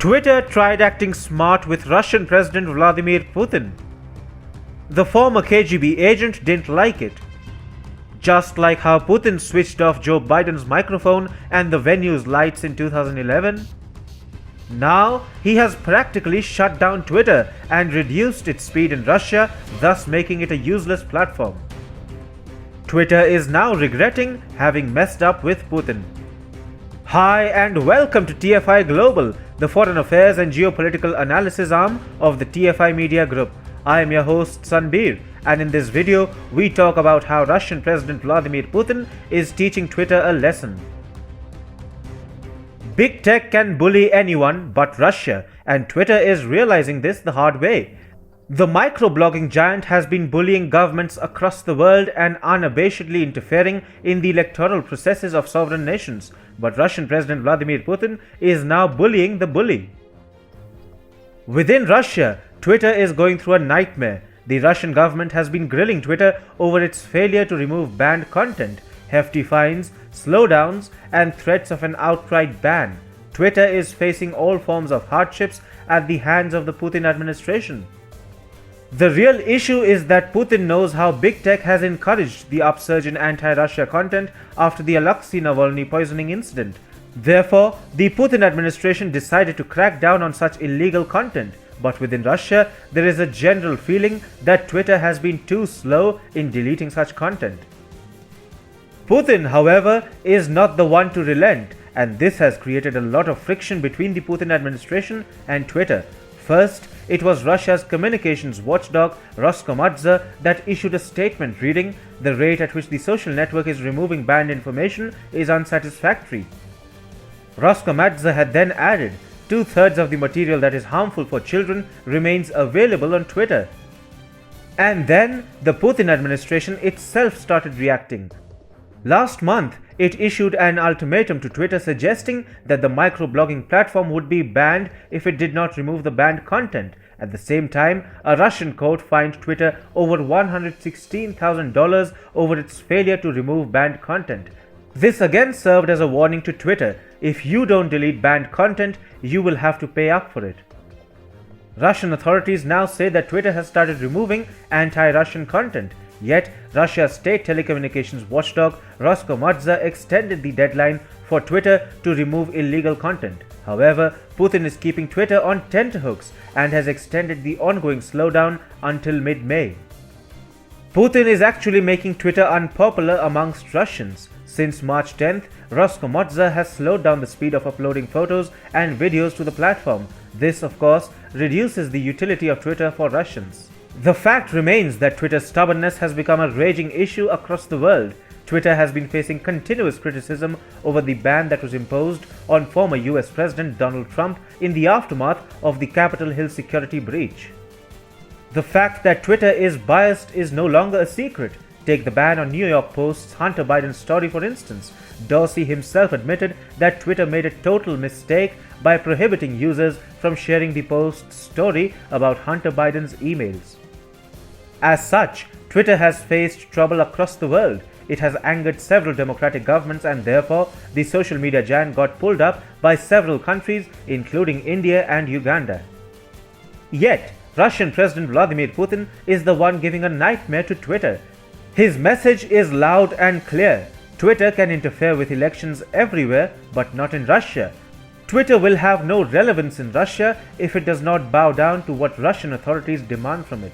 Twitter tried acting smart with Russian President Vladimir Putin. The former KGB agent didn't like it. Just like how Putin switched off Joe Biden's microphone and the venue's lights in 2011, now he has practically shut down Twitter and reduced its speed in Russia, thus making it a useless platform. Twitter is now regretting having messed up with Putin. Hi and welcome to TFI Global, the foreign affairs and geopolitical analysis arm of the TFI Media Group. I am your host Sanbir, and in this video we talk about how Russian President Vladimir Putin is teaching Twitter a lesson. Big tech can bully anyone but Russia, and Twitter is realizing this the hard way. The microblogging giant has been bullying governments across the world and unabashedly interfering in the electoral processes of sovereign nations, but Russian President Vladimir Putin is now bullying the bully. Within Russia, Twitter is going through a nightmare. The Russian government has been grilling Twitter over its failure to remove banned content, hefty fines, slowdowns, and threats of an outright ban. Twitter is facing all forms of hardships at the hands of the Putin administration. The real issue is that Putin knows how big tech has encouraged the upsurge in anti-Russia content after the Alexei Navalny poisoning incident. Therefore, the Putin administration decided to crack down on such illegal content. But within Russia, there is a general feeling that Twitter has been too slow in deleting such content. Putin, however, is not the one to relent, and this has created a lot of friction between the Putin administration and Twitter. First, it was Russia's communications watchdog Roskomnadzor that issued a statement reading, "The rate at which the social network is removing banned information is unsatisfactory." Roskomnadzor had then added, "2/3 of the material that is harmful for children remains available on Twitter." And then the Putin administration itself started reacting. Last month, it issued an ultimatum to Twitter suggesting that the microblogging platform would be banned if it did not remove the banned content. At the same time, a Russian court fined Twitter over $116,000 over its failure to remove banned content. This again served as a warning to Twitter: if you don't delete banned content, you will have to pay up for it. Russian authorities now say that Twitter has started removing anti-Russian content. Yet, Russia's state telecommunications watchdog Roskomnadzor extended the deadline for Twitter to remove illegal content. However, Putin is keeping Twitter on tenterhooks and has extended the ongoing slowdown until mid-May. Putin is actually making Twitter unpopular amongst Russians. Since March 10th, Roskomnadzor has slowed down the speed of uploading photos and videos to the platform. This, of course, reduces the utility of Twitter for Russians. The fact remains that Twitter's stubbornness has become a raging issue across the world. Twitter has been facing continuous criticism over the ban that was imposed on former US President Donald Trump in the aftermath of the Capitol Hill security breach. The fact that Twitter is biased is no longer a secret. Take the ban on New York Post's Hunter Biden story for instance. Dorsey himself admitted that Twitter made a total mistake by prohibiting users from sharing the Post's story about Hunter Biden's emails. As such, Twitter has faced trouble across the world. It has angered several democratic governments, and therefore the social media giant got pulled up by several countries including India and Uganda. Yet, Russian President Vladimir Putin is the one giving a nightmare to Twitter. His message is loud and clear. Twitter can interfere with elections everywhere, but not in Russia. Twitter will have no relevance in Russia if it does not bow down to what Russian authorities demand from it.